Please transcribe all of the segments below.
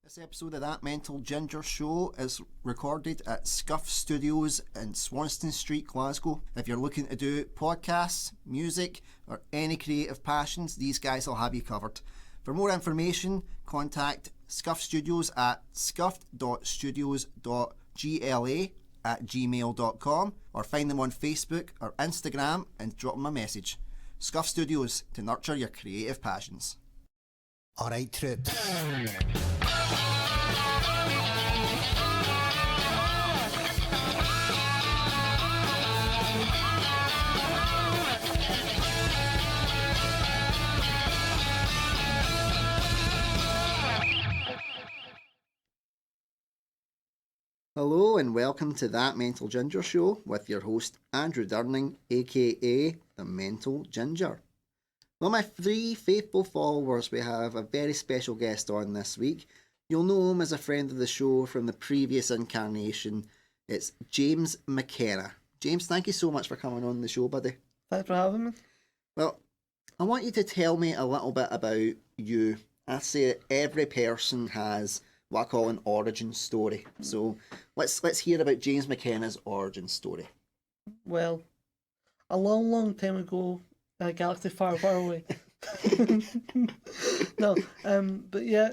This episode of That Mental Ginger Show is recorded at Scuff Studios in Swanston Street, Glasgow. If you're looking to do podcasts, music, or any creative passions, these guys will have you covered. For more information, contact Scuff Studios at scuff.studios.gla@gmail.com or find them on Facebook or Instagram and drop them a message. Scuff Studios, to nurture your creative passions. Alright, troops. Hello and welcome to That Mental Ginger Show with your host Andrew Durning, aka The Mental Ginger. Well, my three faithful followers, we have a very special guest on this week. You'll know him as a friend of the show from the previous incarnation. It's James McKenna. James, thank you so much for coming on the show, buddy. Thanks for having me. Well, I want you to tell me a little bit about you. I say that every person has what I call an origin story. So let's hear about James McKenna's origin story. Well, a long, long time ago, in a galaxy far, far away. No, but yeah.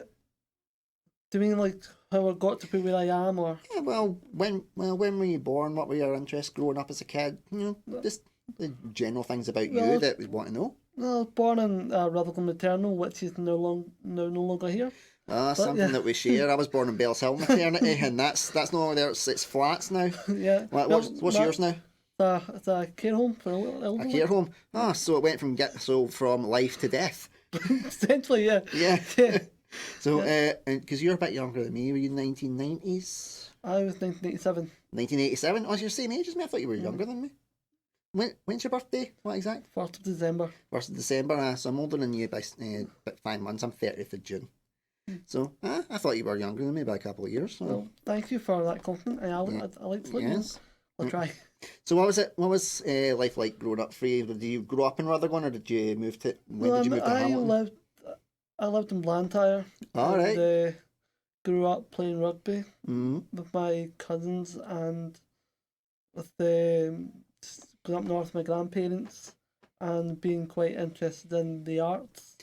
Do you mean like how I got to be where I am, or? Yeah, when were you born? What were your interests growing up as a kid? You know, just the general things about you that we want to know. Well, I was born in Rutherglen Maternal, which is no longer here. Something that we share. I was born in Bells Hill Maternity, and that's no there. It's flats now. Yeah. What's yours now? It's a care home for elderly. A care home. So it went from from life to death. Essentially, yeah. Yeah. Yeah. So, because you're a bit younger than me, were you 1990s? I was 1987. 1987. Oh, you're the same age as me. I thought you were younger than me. When's your birthday? What exact? 1st of December. 1st of December. So I'm older than you by about 5 months. I'm 30th of June. So I thought you were younger than me by a couple of years. So. Well, thank you for that compliment. I like to let you know. I'll try. So what was life like growing up for you? Did you grow up in Rutherglen, or did you move to? When did you move to Hamilton? I lived in Blantyre. All right. Grew up playing rugby with my cousins and with going up north with my grandparents and being quite interested in the arts.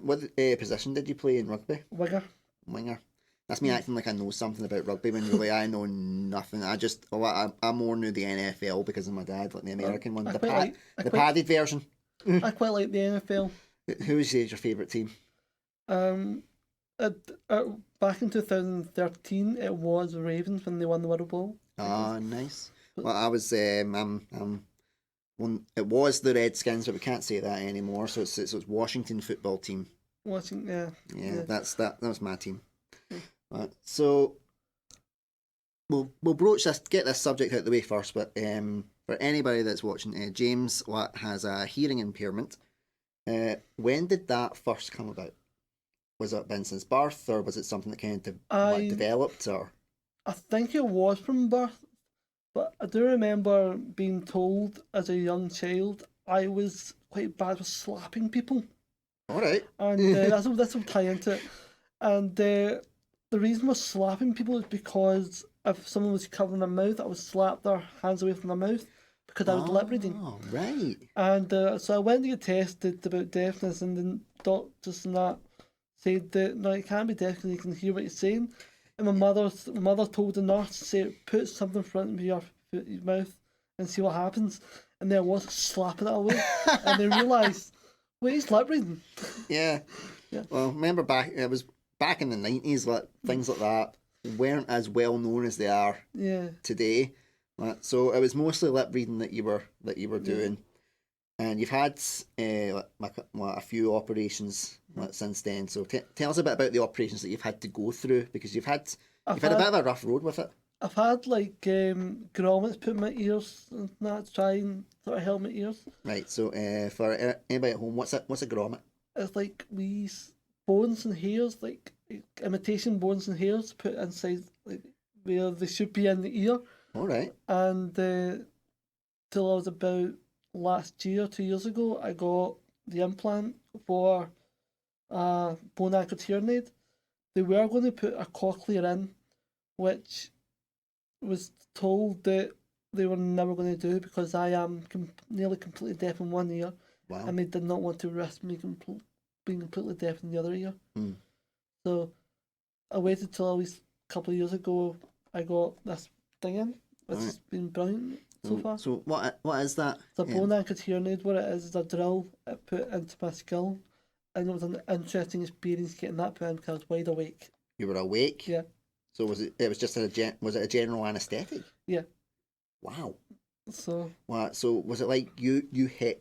What position did you play in rugby? Winger. That's me acting like I know something about rugby when really I know nothing. I more knew the NFL because of my dad, like the American one, the padded version. I quite like the NFL. Who was your favourite team? Back in 2013, it was Ravens when they won the World Bowl. Oh, nice. Well, I was it was the Redskins, but we can't say that anymore. So it's Washington football team. Yeah. That was my team. So we'll broach this, get this subject out of the way first. But for anybody that's watching, James has a hearing impairment. When did that first come about? Was it been since birth, or was it something that kind of developed? Or I think it was from birth, but I do remember being told as a young child I was quite bad with slapping people. All right, and that's will tie into it. And the reason for slapping people is because if someone was covering their mouth, I would slap their hands away from their mouth because I was lip reading. Oh, right. And so I went to get tested about deafness, and the doctors and that said that no, you can't be deaf because you can hear what you're saying. And my mother told the nurse to say, put something in front of your mouth and see what happens. And there I was slapping it away, and they realised, wait, he's lip reading. Yeah. Well, remember back in the 90s, like things like that weren't as well known as they are today. So it was mostly lip reading that you were doing. And you've had a few operations since then. So tell us a bit about the operations that you've had to go through, because you've had a bit of a rough road with it. I've had grommets put in my ears and that to try and sort of help my ears. Right. So for anybody at home, what's a grommet? It's like these bones and hairs, like imitation bones and hairs put inside like where they should be in the ear. All right. And till I was about last year, 2 years ago, I got the implant for bone anchored hearing aid. they were going to put a cochlear in, which was told that they were never going to do because I am nearly completely deaf in one ear. Wow. And they did not want to risk me being completely deaf in the other ear. Mm. So I waited till at least a couple of years ago. I got this thing in. It's been brilliant so far. So what is that? It's a bone anchored hearing aid. What it is a drill I put into my skull. And it was an interesting experience getting that put in because I was wide awake. You were awake? Yeah. So was it was just was it a general anaesthetic? Yeah. Wow. So was it like you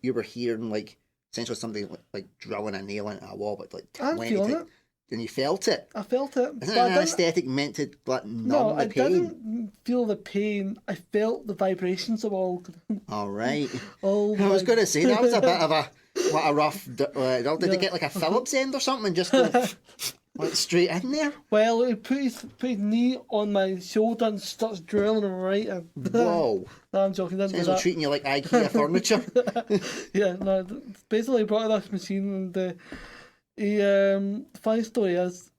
were hearing like essentially something like drilling a nail into a wall, but like I'm feeling it. And you felt it? I felt it. Isn't an anaesthetic meant to like numb the pain? I didn't feel the pain. I felt the vibrations of all. All right. I I was going to say that was a bit of a rough. Did they get like a Phillips end or something and just go like straight in there? Well, he put his knee on my shoulder and starts drilling right in. Whoa. No, I'm joking. Sounds like treating you like IKEA furniture. Yeah, no. Basically, he brought this machine and the funny story is,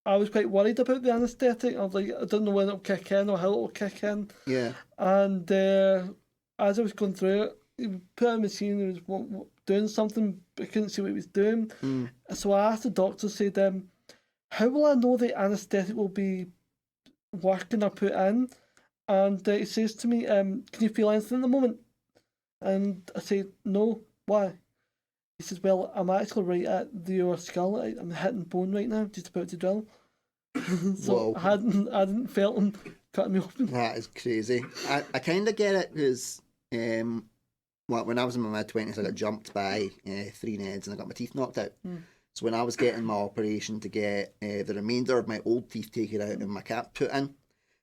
I was quite worried about the anaesthetic. I was like, I didn't know when it would kick in or how it would kick in. Yeah. And as I was going through it, he put a machine, he was doing something, but I couldn't see what he was doing. Mm. So I asked the doctor, said, how will I know the anaesthetic will be working or put in? And he says to me, can you feel anything at the moment? And I said, no, why? He says, well, I'm actually right at your skull. I'm hitting bone right now, just about to drill. So I hadn't felt him cutting me open. That is crazy. I kind of get it because when I was in my mid-20s, I got jumped by 3 Neds and I got my teeth knocked out. Mm. So when I was getting my operation to get the remainder of my old teeth taken out and my cap put in,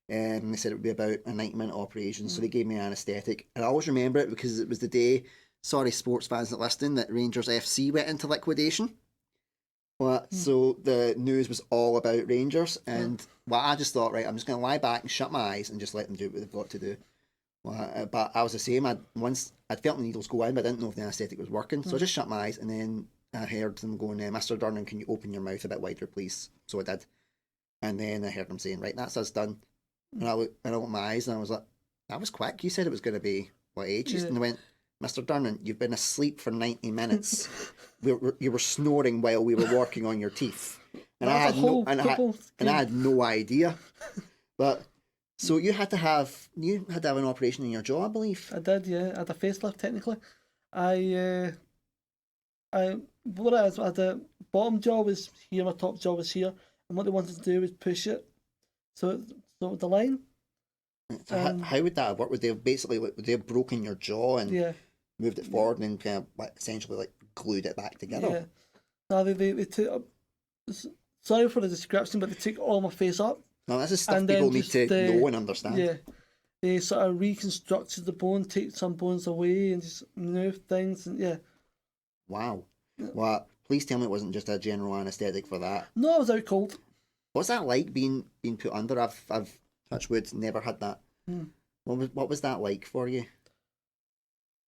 they said it would be about a 90-minute operation, so they gave me an anaesthetic. And I always remember it because it was the day, sorry sports fans not listening, that Rangers FC went into liquidation. So the news was all about Rangers, and I just thought, right, I'm just going to lie back and shut my eyes and just let them do what they've got to do. But I was the same. I'd felt the needles go in, but I didn't know if the anaesthetic was working, so I just shut my eyes, and then I heard them going, Mr. Durnan, can you open your mouth a bit wider, please? So I did. And then I heard them saying, right, that's us done. And I opened my eyes and I was like, that was quick. You said it was going to be, ages? Yeah. And they went, Mr. Durnan, you've been asleep for 90 minutes. You were snoring while we were working on your teeth. And I had no idea. But so you had to have an operation in your jaw, I believe. I did, yeah. I had a facelift technically. What it is, the bottom jaw was here, my top jaw was here, and what they wanted to do was push it. So the line. So how would that work? Would they have broken your jaw and moved it forward and then kind of essentially glued it back together? Yeah. No, they took. Sorry for the description, but they took all my face up. No, this is stuff people need to know and understand. Yeah. They sort of reconstructed the bone, take some bones away, and just move things, and yeah. Wow. Well, please tell me it wasn't just a general anaesthetic for that. No, I was out cold. What's that like being put under? I've touch wood, never had that. What was that like for you?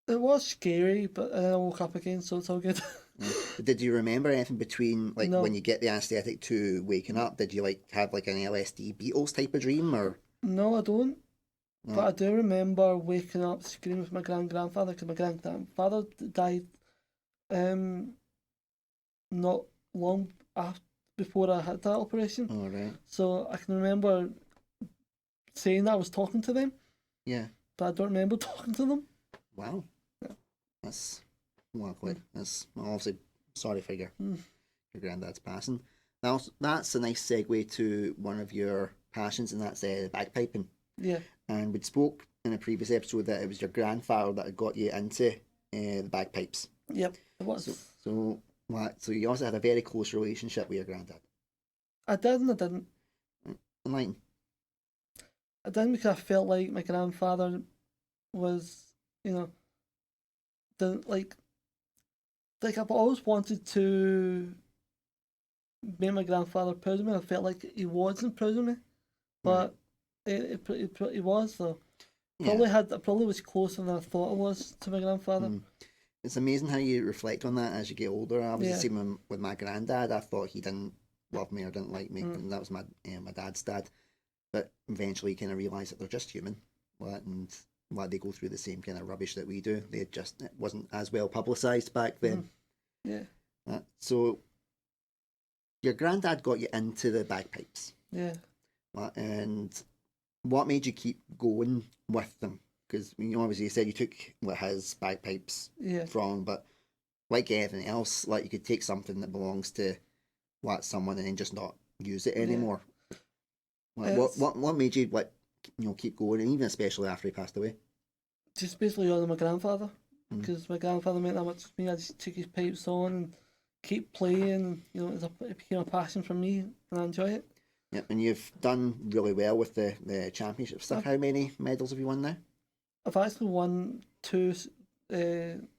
It was scary, but I woke up again, so it's all good. Did you remember anything between when you get the anaesthetic to waking up? Did you have an LSD Beatles type of dream or? No, I don't. No. But I do remember waking up screaming with my grandfather because my grandfather died. Not long before I had that operation. Oh, right. So I can remember saying that I was talking to them. Yeah. But I don't remember talking to them. Wow. Yeah. That's obviously sorry for your granddad's passing. Now that's a nice segue to one of your passions, and that's bagpiping. Yeah. And we'd spoke in a previous episode that it was your grandfather that had got you into the bagpipes. Yep, it was. So you also had a very close relationship with your granddad. I did and I didn't. Enlighten. I didn't because I felt like my grandfather was, I've always wanted to make my grandfather proud of me. I felt like he wasn't proud of me, but he was, so. I probably was closer than I thought I was to my grandfather. It's amazing how you reflect on that as you get older. I was the same with my granddad. I thought he didn't loved me or didn't like me, and that was my dad's dad. But eventually, you kind of realise that they're just human, and they go through the same kind of rubbish that we do. It wasn't as well publicised back then. Yeah. So your granddad got you into the bagpipes. Yeah. And what made you keep going with them? Because obviously you said you took his bagpipes from, but like anything else, like you could take something that belongs to someone and then just not use it anymore. What made you keep going, and even especially after he passed away? Just basically under my grandfather, because my grandfather meant that much to me. I just took his pipes on and keep playing. It became a passion for me, and I enjoy it. Yeah, and you've done really well with the championship stuff. How many medals have you won now? I've actually won 2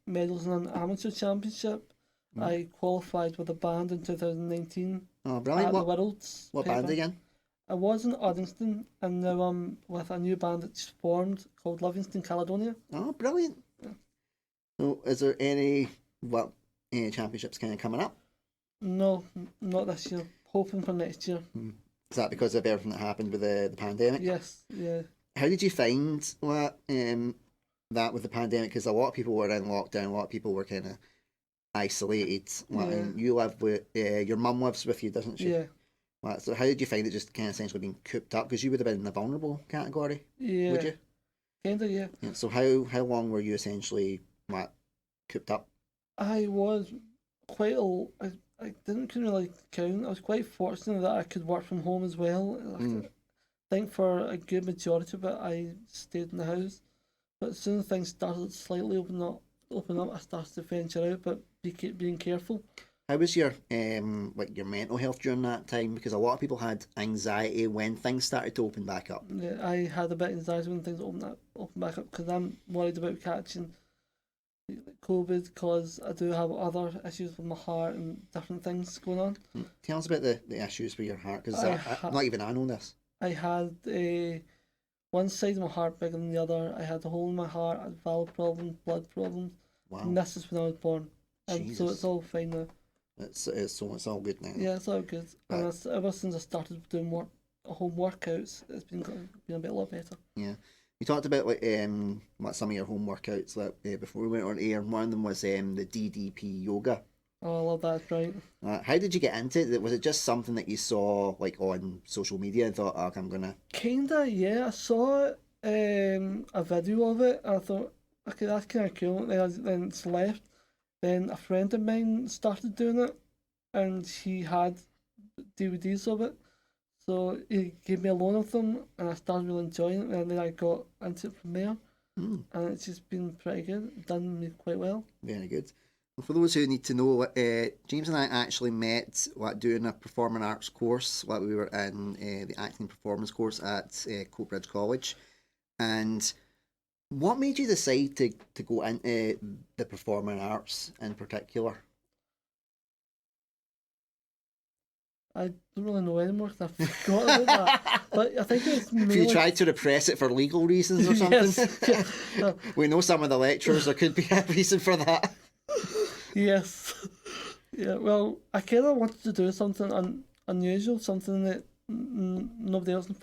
medals in an amateur championship. I qualified with a band in 2019. Oh, brilliant! At the Worlds. What band again? I was in Uddingston, and now I'm with a new band that's formed called Livingston Caledonia. Oh, brilliant! Yeah. So, is there any championships kind of coming up? No, not this year. Hoping for next year. Is that because of everything that happened with the pandemic? Yes, yeah. How did you find that with the pandemic? Because a lot of people were in lockdown, a lot of people were kind of isolated. And you live with, your mum lives with you, doesn't she? Yeah. So how did you find it just kind of essentially being cooped up? Because you would have been in the vulnerable category, would you? Kind of, yeah. So how long were you essentially cooped up? I was quite I couldn't really count. I was quite fortunate that I could work from home as well. I think for a good majority of it, I stayed in the house. But as soon as things started slightly open up, I started to venture out, but being careful. How was your your mental health during that time? Because a lot of people had anxiety when things started to open back up. Yeah, I had a bit of anxiety when things open back up because I'm worried about catching COVID, because I do have other issues with my heart and different things going on. Tell us about the issues with your heart, because not even I know this. I had one side of my heart bigger than the other. I had a hole in my heart, I had valve problems, blood problems. Wow. And this is when I was born. And Jesus. so it's all fine now. It's all good now. Yeah, it's all good. Right. And ever since I started doing home workouts, it's been a lot better. Yeah. You talked about some of your home workouts before we went on air, and one of them was the DDP yoga. Oh, I love that, right. How did you get into it? Was it just something that you saw on social media and thought, oh, I'm gonna... Kinda, yeah. I saw a video of it and I thought, okay, that's kind of cool. Then it's left. Then a friend of mine started doing it, and he had DVDs of it. So he gave me a loan of them, and I started really enjoying it, and then I got into it from there. And it's just been pretty good, done me quite well. Very good. Well, for those who need to know, James and I actually met doing a performing arts course. We were in the acting performance course at Coatbridge College. And what made you decide to go into the performing arts in particular? I don't really know anymore because I forgot about that. But I think it's mainly... Have you tried to repress it for legal reasons or something? Yes. Yeah. We know some of the lecturers, there could be a reason for that. Yes. Yeah, well, I kind of wanted to do something unusual, something that nobody else in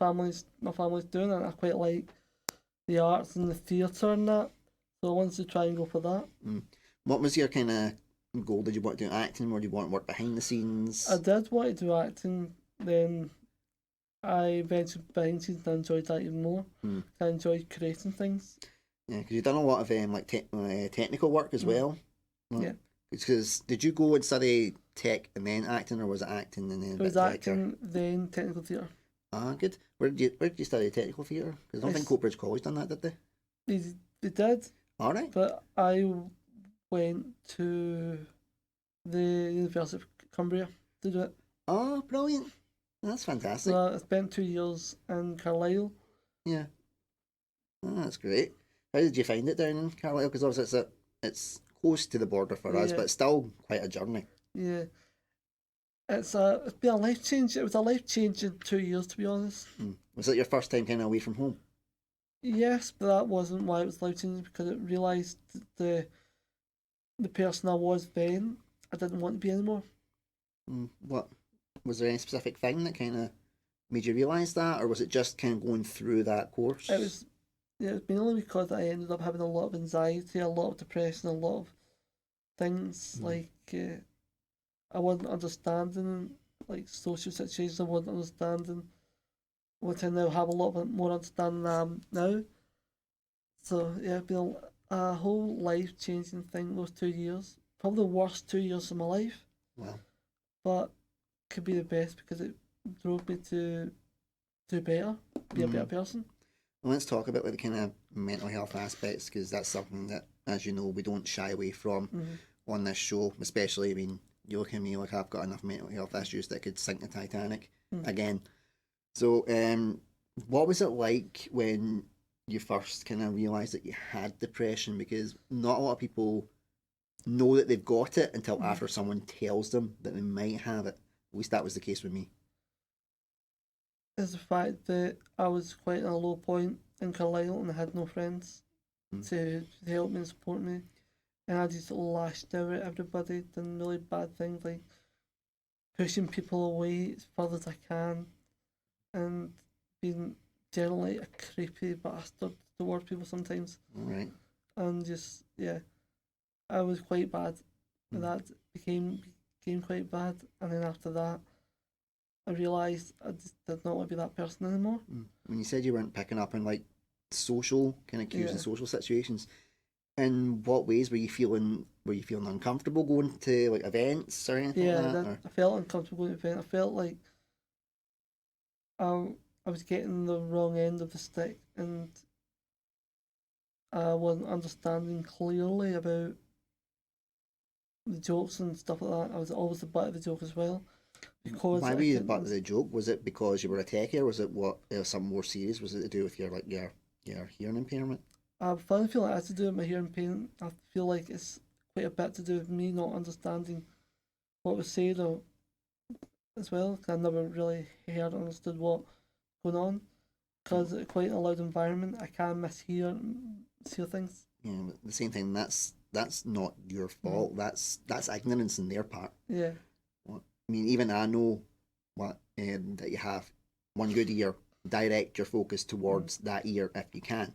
my family's doing, and I quite like the arts and the theatre and that. So I wanted to try and go for that. What was your kind of goal? Did you want to do acting, or did you want to work behind the scenes? I did want to do acting, then I ventured behind the scenes and I enjoyed that even more. I enjoyed creating things. Yeah, because you've done a lot of technical work as well. Yeah. Because did you go and study tech and then acting, or was it acting and then it was acting, then technical theatre. Ah, good. Where did you study technical theatre? Because I don't think Coatbridge College done that, did they? They did. All right. But I went to the University of Cumbria to do it. Oh, brilliant. That's fantastic. So I spent 2 years in Carlisle. Yeah. Oh, that's great. How did you find it down in Carlisle? Because obviously it's close to the border for us, but it's still quite a journey. Yeah. It's been a life change. It was a life change in 2 years, to be honest. Was it your first time kind of away from home? Yes, but that wasn't why it was life changing, because it realised the person I was then, I didn't want to be anymore. What Was there any specific thing that kind of made you realise that, or was it just kind of going through that course? It was, yeah, it was mainly because I ended up having a lot of anxiety, a lot of depression, a lot of things like I wasn't understanding like social situations. I wasn't understanding what I now have a lot bit more understanding than I am now. So yeah, it's been a whole life changing thing those 2 years. Probably the worst 2 years of my life. Wow. But could be the best because it drove me to do better, be a better person. Well, let's talk about like the kind of mental health aspects, because that's something that, as you know, we don't shy away from on this show. Especially, I mean, you look at me like I've got enough mental health issues that could sink the Titanic again. So, what was it like when you first kind of realised that you had depression? Because not a lot of people know that they've got it until after someone tells them that they might have it. At least that was the case with me. Is the fact that I was quite at a low point in Carlisle and I had no friends to help me and support me. And I just lashed out at everybody, done really bad things like pushing people away as far as I can and being generally a creepy bastard towards people sometimes. Right. And just, yeah, I was quite bad. And that became quite bad. And then after that, I realised I just did not want to be that person anymore. When you said you weren't picking up on like social kind of cues and social situations, in what ways were you feeling uncomfortable going to like events or anything like that? I felt uncomfortable going to events. I felt like I was getting the wrong end of the stick and I wasn't understanding clearly about the jokes and stuff like that. I was always the butt of the joke as well. Because why were you the butt of the joke? Was it because you were a techie, or was it something more serious? Was it to do with your hearing impairment? I finally feel like it has to do with my hearing pain. I feel like it's quite a bit to do with me not understanding what was said or as well. Cause I never really heard or understood what was going on. Because it's quite a loud environment, I can mishear things. Yeah, but the same thing. That's not your fault. That's ignorance on their part. Yeah. I mean, even I know that you have one good ear. Direct your focus towards that ear if you can.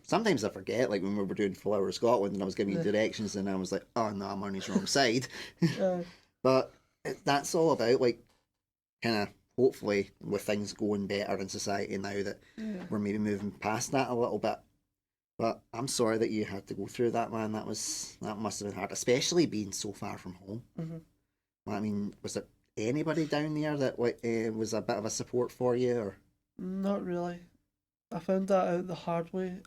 Sometimes I forget, like when we were doing Flower Scotland and I was giving you directions and I was like, oh no, I'm on his wrong side. But that's all about like kind of hopefully with things going better in society now that we're maybe moving past that a little bit. But I'm sorry that you had to go through that, man. That must have been hard, especially being so far from home. I mean, was there anybody down there that was a bit of a support for you, or? Not really. I found that out the hard way.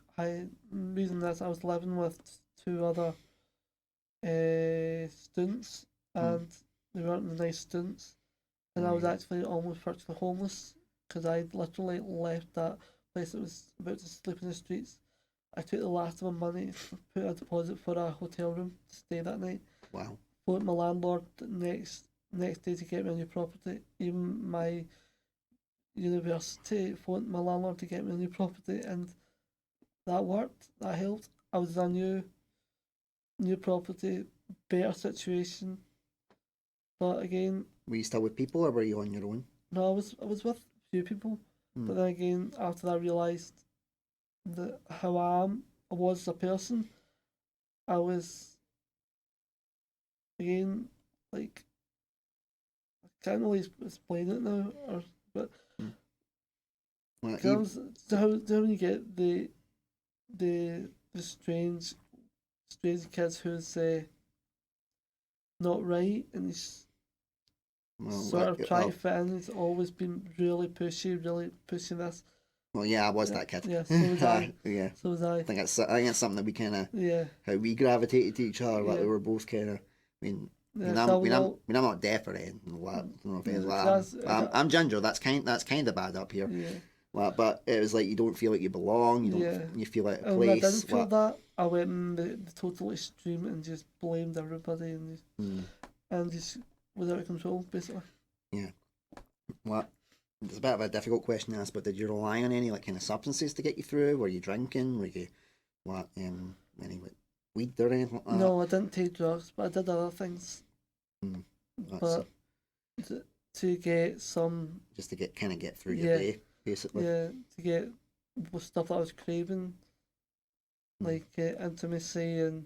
Reason that I was living with two other students, and they weren't the nice students, and I was actually almost virtually homeless because I literally left that place that was about to sleep in the streets. I took the last of my money, put a deposit for a hotel room to stay that night. Wow. Phoned my landlord next day to get me a new property. Even my university phoned my landlord to get me a new property, and that worked. That helped. I was in a new property, better situation. But again, were you still with people or were you on your own? No, I was with a few people. But then again, after that, I realised that how I was as a person. I was again like I can't really explain it now, but how when you get the strange kids who's not right and he's sort of trying to fit in. He's always been really pushing this. Well, yeah, I was that kid. Yeah, so was I. Yeah, so was I. I think that's something that we kind of how we gravitated to each other. Like we were both kind of. I mean, I'm not deaf or anything. I'm ginger. That's kind of bad up here. Yeah. But it was like you don't feel like you belong. You feel like a place. When I didn't feel that, I went in the total extreme and just blamed everybody and just was out of control, basically. Yeah. Well, it's a bit of a difficult question to ask, but did you rely on any like kind of substances to get you through? Were you drinking? Were you any weed or anything like that? No, I didn't take drugs, but I did other things. But to get some. Just to get through your day, basically. Yeah, to get stuff that I was craving, like intimacy and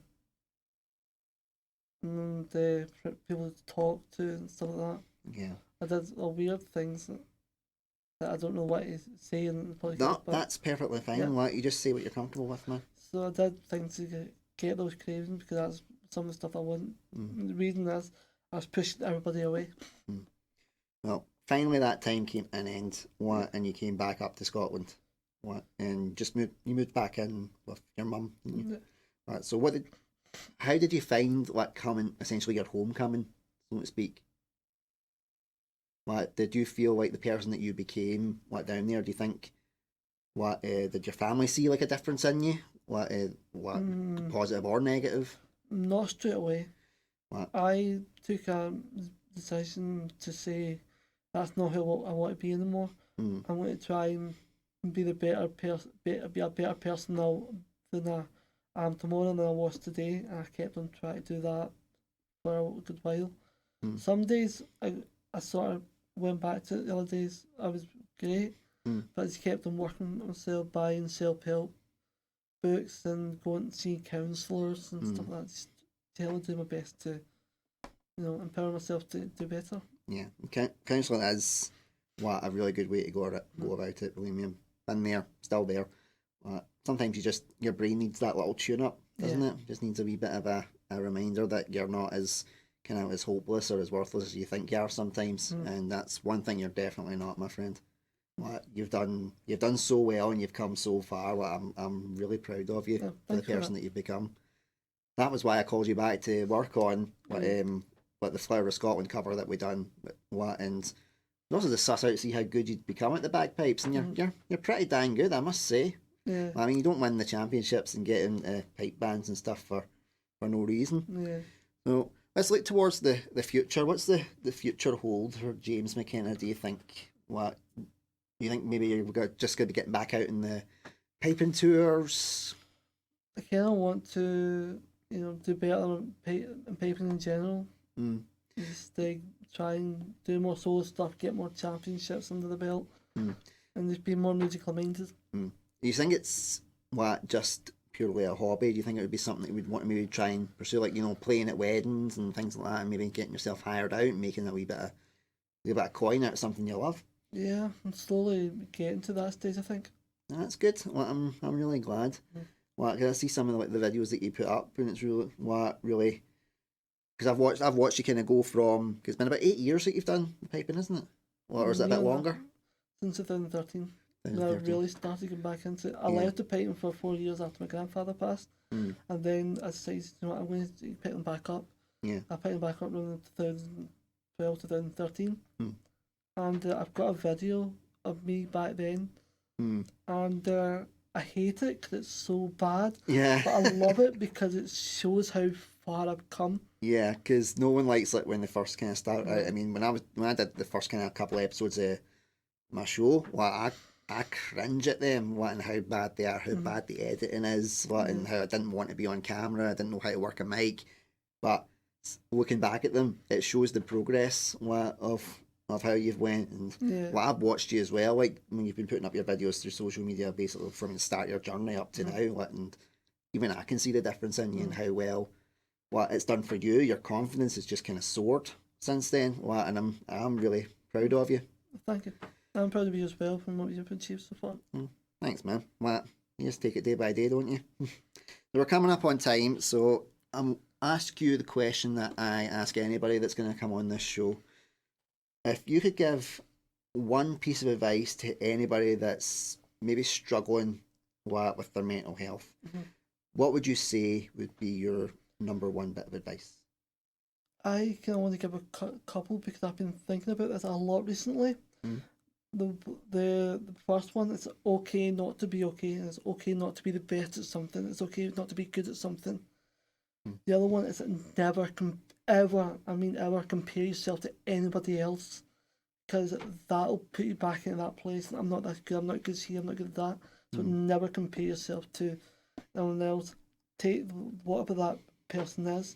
for people to talk to and stuff like that. Yeah. I did weird things that I don't know what to say in the podcast. No, that's perfectly fine. Yeah. Like, you just say what you're comfortable with, man. So I did things to get those cravings because that's some of the stuff I wasn't. The reason is I was pushing everybody away. Well, finally that time came to an end, and you came back up to Scotland, and you moved back in with your mum, didn't you? Right, so how did you find coming, essentially your homecoming, so to speak? Did you feel like the person that you became down there? Do you think did your family see like a difference in you? Positive or negative? Not straight away. I took a decision to say that's not who I want to be anymore. I'm going to try and be the better person, be a better person now than I am tomorrow than I was today. And I kept on trying to do that for a good while. Some days I sort of went back to the other days. I was great, but I just kept on working on myself, buying self-help books and going to see counsellors and stuff like that. Just to do my best to, empower myself to do better. Yeah, counselling is a really good way to go about it. Believe me, I've been there, still there. Sometimes your brain needs that little tune-up, doesn't it? Just needs a wee bit of a reminder that you're not as kind of as hopeless or as worthless as you think you are sometimes, and that's one thing you're definitely not, my friend. You've done so well and you've come so far. I'm really proud of you for the person that you've become. That was why I called you back to work on the Flower of Scotland cover that we done. And also to suss out to see how good you'd become at the Bagpipes, and you're pretty dang good, I must say. Yeah. I mean, you don't win the championships and get in pipe bands and stuff for no reason. Yeah. So let's look towards the future. What's the future hold for James McKenna, do you think? Do you think maybe you're just going to be getting back out in the piping tours? I kind of want to, do better in piping in general. Just try and do more solo stuff, get more championships under the belt, and just be more musically minded. Do you think it's just purely a hobby? Do you think it would be something that you would want to maybe try and pursue, like playing at weddings and things like that, and maybe getting yourself hired out and making a wee bit of coin out of something you love? Yeah, I'm slowly getting to that stage, I think. That's good. I'm really glad. Cause I see some of the videos that you put up, and it's really. Because I've watched you kind of go from. Cause it's been about 8 years that you've done the piping, isn't it? Or is it a bit longer? Since 2013. When I really started getting back into it. I left the piping for 4 years after my grandfather passed, and then I decided, I'm going to pick them back up. Yeah. I picked them back up in 2012, 2013. And I've got a video of me back then, and I hate it because it's so bad. Yeah. But I love it because it shows how far I've come. Yeah, because no one likes when they first kind of start out. I mean, when I did the first kind of couple of episodes of my show, I cringe at them, and how bad they are, how bad the editing is, and how I didn't want to be on camera, I didn't know how to work a mic. But looking back at them, it shows the progress of how you've went, and I've watched you as well, like when you've been putting up your videos through social media, basically from the start of your journey up to now, and even I can see the difference in you and how well what it's done for you. Your confidence has just kind of soared since then, and I'm really proud of you. Thank you. I'm proud of you as well from what you've achieved so far. Thanks, man. You just take it day by day, don't you? We're coming up on time, so I'm ask you the question that I ask anybody that's going to come on this show. If you could give one piece of advice to anybody that's maybe struggling with their mental health, what would you say would be your number one bit of advice? I kind of want to give a couple because I've been thinking about this a lot recently. The first one, it's okay not to be okay, and it's okay not to be the best at something. It's okay not to be good at something. The other one is never ever compare yourself to anybody else, because that'll put you back in that place. I'm not that good. I'm not good here. I'm not good at that. So never compare yourself to anyone else. Take whatever that person is,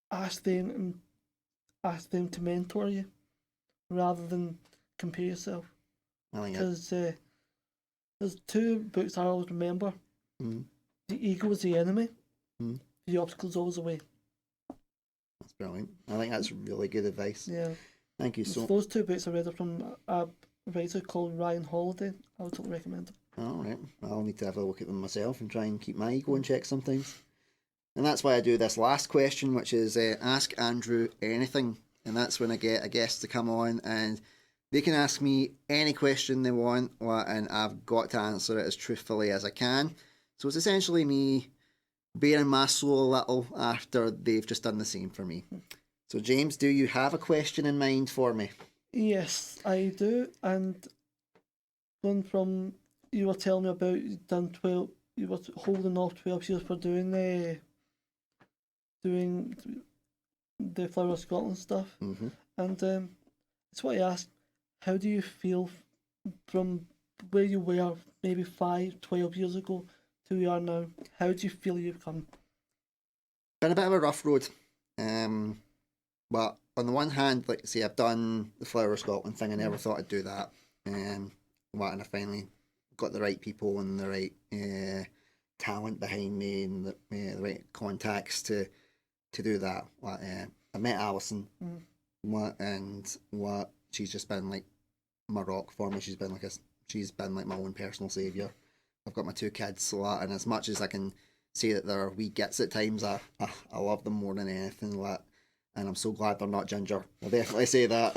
ask them to mentor you. rather than compare yourself. I think Because there's two books I always remember. Mm. The ego is the enemy. Mm. The obstacle's always the way. That's brilliant. I think that's really good advice. Yeah. Thank you so much. Those two books I read are from a writer called Ryan Holiday. I would totally recommend them. All right. I'll need to have a look at them myself and try and keep my ego in check sometimes. And that's why I do this last question, which is ask Andrew anything. And that's when I get a guest to come on and they can ask me any question they want, and I've got to answer it as truthfully as I can. So it's essentially me bearing my soul a little after they've just done the same for me. So James, do you have a question in mind for me? Yes, I do. And going from, you were telling me about you done 12, you were holding off 12 years for doing the Flower of Scotland stuff. Mm-hmm. And that's what I asked. How do you feel from where you were maybe 5, 12 years ago to where you are now? How do you feel you've come? Been a bit of a rough road. But on the one hand, like say, I've done the Flower of Scotland thing. I never thought I'd do that. And I finally got the right people and the right talent behind me and the right contacts to do that. I met Alison, and she's just been like my rock for me. She's been like my own personal saviour. I've got my 2 kids, and as much as I can say that there are wee gits at times, I love them more than anything. And I'm so glad they're not ginger. I'll definitely say that.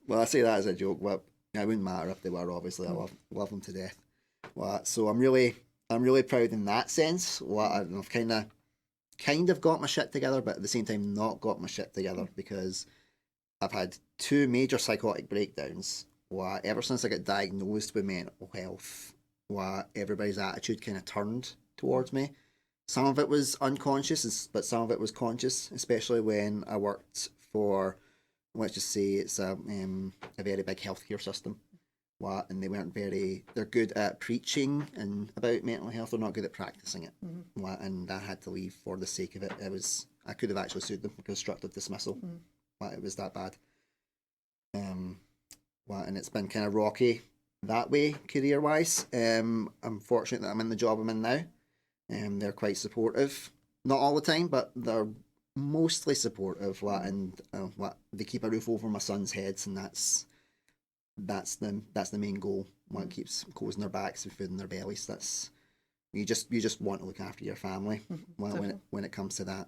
Well, I say that as a joke, but it wouldn't matter if they were. Obviously, I love them to death. So I'm really proud in that sense. I've kind of got my shit together, but at the same time not got my shit together, because I've had 2 major psychotic breakdowns. Ever since I got diagnosed with mental health, everybody's attitude kind of turned towards me. Some of it was unconscious, but some of it was conscious, especially when I worked for, let's just say, it's a very big healthcare system. And they're good at preaching and about mental health, they're not good at practicing it. And I had to leave for the sake of it. I could have actually sued them for constructive dismissal. It was that bad. And it's been kind of rocky that way, career-wise. I'm fortunate that I'm in the job I'm in now. They're quite supportive, not all the time, but they're mostly supportive. They keep a roof over my son's heads, and that's the main goal. What keeps clothes in their backs and food in their bellies. That's you just want to look after your family when it comes to that.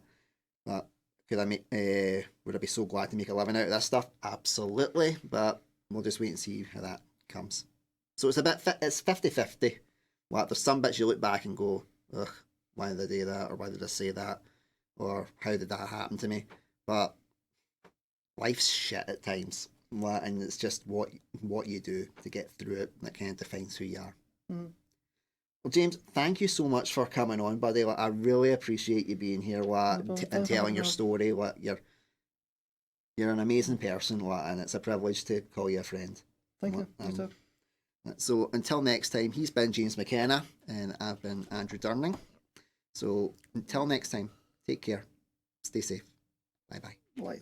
But would I be so glad to make a living out of this stuff? Absolutely, but we'll just wait and see how that comes. So it's 50-50. There's some bits you look back and go, ugh, why did I do that, or why did I say that, or how did that happen to me? But life's shit at times, and it's just what you do to get through it that kind of defines who you are. Well, James, thank you so much for coming on, buddy. I really appreciate you being here and telling your story. You're an amazing person, and it's a privilege to call you a friend. Thank you. So until next time, he's been James McKenna and I've been Andrew Durning. So until next time, take care, stay safe, bye bye. Bye.